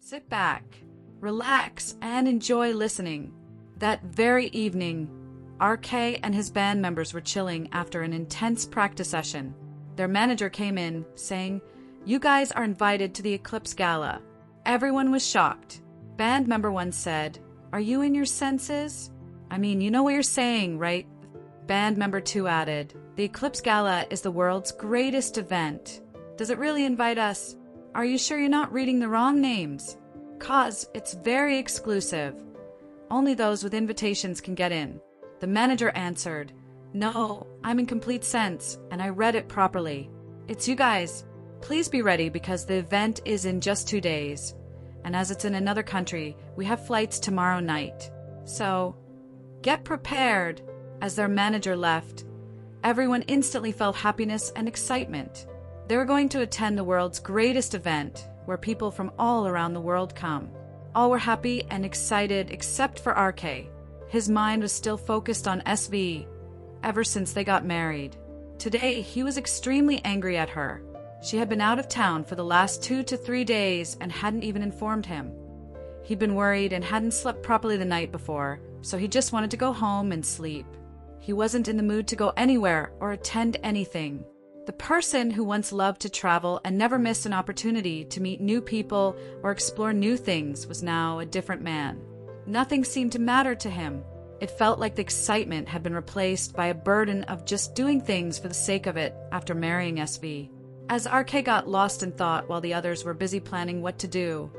Sit back, relax, and enjoy listening. That very evening, RK and his band members were chilling after an intense practice session. Their manager came in, saying, "You guys are invited to the Eclipse Gala." Everyone was shocked. Band member 1 said, "Are you in your senses? I mean, you know what you're saying, right?" Band member 2 added, "The Eclipse Gala is the world's greatest event. Does it really invite us? Are you sure you're not reading the wrong names? 'Cause it's very exclusive. Only those with invitations can get in." The manager answered, "No, I'm in complete sense, and I read it properly. It's you guys. Please be ready because the event is in just 2 days. And as it's in another country, we have flights tomorrow night. So, get prepared." As their manager left, everyone instantly felt happiness and excitement. They were going to attend the world's greatest event, where people from all around the world come. All were happy and excited except for RK. His mind was still focused on SV, ever since they got married. Today, he was extremely angry at her. She had been out of town for the last 2 to 3 days and hadn't even informed him. He'd been worried and hadn't slept properly the night before, so he just wanted to go home and sleep. He wasn't in the mood to go anywhere or attend anything. The person who once loved to travel and never missed an opportunity to meet new people or explore new things was now a different man. Nothing seemed to matter to him. It felt like the excitement had been replaced by a burden of just doing things for the sake of it after marrying SV. As RK got lost in thought while the others were busy planning what to do,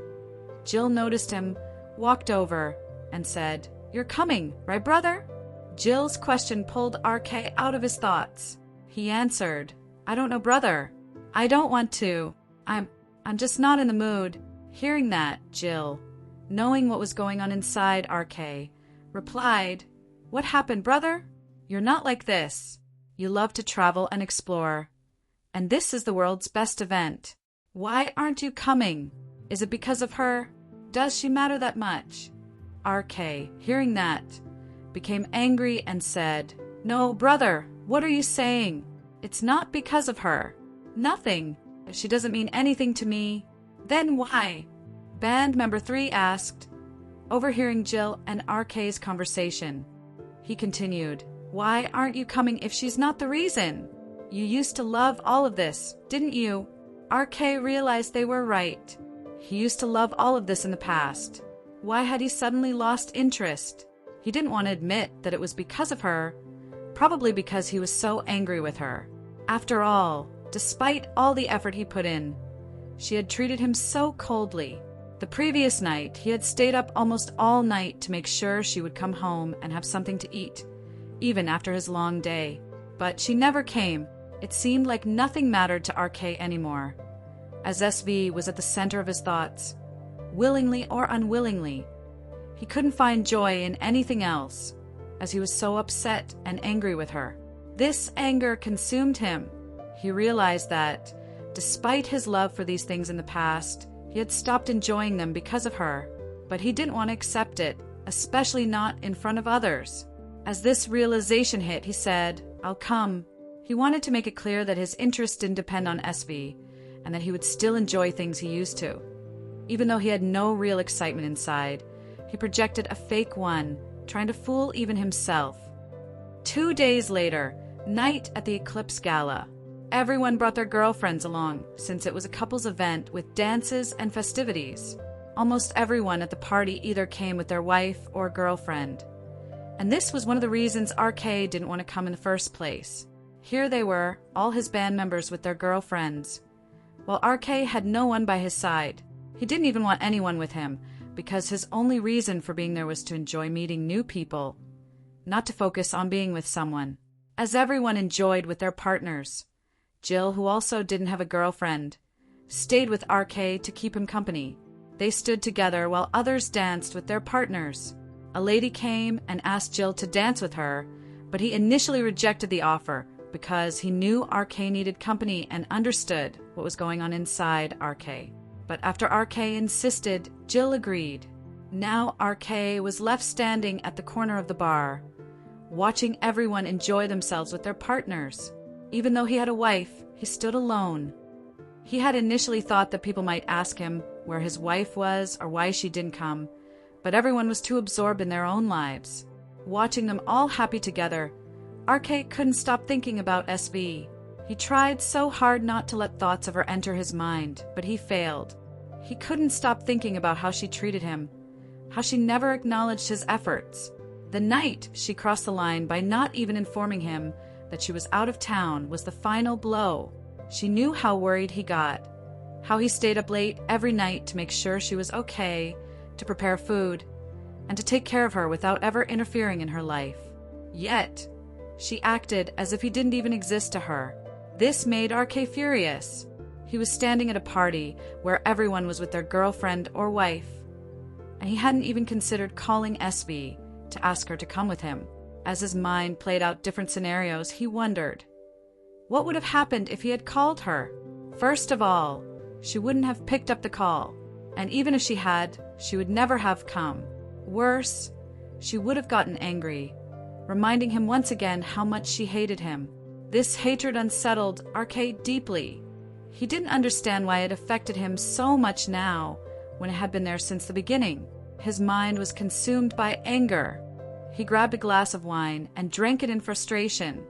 Jill noticed him, walked over, and said, "You're coming, right, brother?" Jill's question pulled RK out of his thoughts. He answered, "I don't know, brother. I don't want to. I'm just not in the mood." Hearing that, Jill, knowing what was going on inside RK, replied, "What happened, brother? You're not like this. You love to travel and explore. And this is the world's best event. Why aren't you coming? Is it because of her? Does she matter that much?" RK, hearing that, became angry and said, "No, brother, what are you saying? It's not because of her. Nothing. She doesn't mean anything to me. Then why?" Band member 3 asked, overhearing Jill and RK's conversation. He continued, "Why aren't you coming if she's not the reason? You used to love all of this, didn't you?" RK realized they were right. He used to love all of this in the past. Why had he suddenly lost interest? He didn't want to admit that it was because of her, probably because he was so angry with her. After all, despite all the effort he put in, she had treated him so coldly. The previous night, he had stayed up almost all night to make sure she would come home and have something to eat, even after his long day. But she never came. It seemed like nothing mattered to RK anymore, as SV was at the center of his thoughts, willingly or unwillingly. He couldn't find joy in anything else, as he was so upset and angry with her. This anger consumed him. He realized that, despite his love for these things in the past, he had stopped enjoying them because of her. But he didn't want to accept it, especially not in front of others. As this realization hit, he said, "I'll come." He wanted to make it clear that his interest didn't depend on SV, and that he would still enjoy things he used to. Even though he had no real excitement inside, he projected a fake one, trying to fool even himself. 2 days later, night at the Eclipse Gala. Everyone brought their girlfriends along, since it was a couples event with dances and festivities. Almost everyone at the party either came with their wife or girlfriend. And this was one of the reasons RK didn't want to come in the first place. Here they were, all his band members with their girlfriends, while RK had no one by his side. He didn't even want anyone with him, because his only reason for being there was to enjoy meeting new people, not to focus on being with someone. As everyone enjoyed with their partners, Jill, who also didn't have a girlfriend, stayed with RK to keep him company. They stood together while others danced with their partners. A lady came and asked Jill to dance with her, but he initially rejected the offer because he knew RK needed company and understood what was going on inside RK. But after RK insisted, Jill agreed. Now RK was left standing at the corner of the bar, watching everyone enjoy themselves with their partners. Even though he had a wife, he stood alone. He had initially thought that people might ask him, where his wife was or why she didn't come, but everyone was too absorbed in their own lives. Watching them all happy together, RK couldn't stop thinking about SV. He tried so hard not to let thoughts of her enter his mind, but he failed. He couldn't stop thinking about how she treated him, how she never acknowledged his efforts. The night she crossed the line by not even informing him that she was out of town was the final blow. She knew how worried he got, how he stayed up late every night to make sure she was okay, to prepare food, and to take care of her without ever interfering in her life. Yet, she acted as if he didn't even exist to her. This made RK furious. He was standing at a party where everyone was with their girlfriend or wife, and he hadn't even considered calling SV to ask her to come with him. As his mind played out different scenarios, he wondered, what would have happened if he had called her? First of all, she wouldn't have picked up the call, and even if she had, she would never have come. Worse, she would have gotten angry, reminding him once again how much she hated him. This hatred unsettled RK deeply. He didn't understand why it affected him so much now, when it had been there since the beginning. His mind was consumed by anger. He grabbed a glass of wine and drank it in frustration.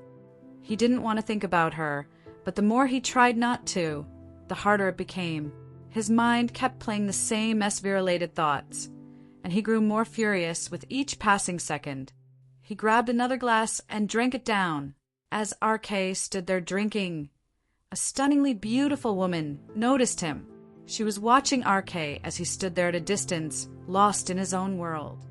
He didn't want to think about her, but the more he tried not to, the harder it became. His mind kept playing the same SV-related thoughts, and he grew more furious with each passing second. He grabbed another glass and drank it down. As RK stood there drinking, a stunningly beautiful woman noticed him. She was watching RK as he stood there at a distance, lost in his own world.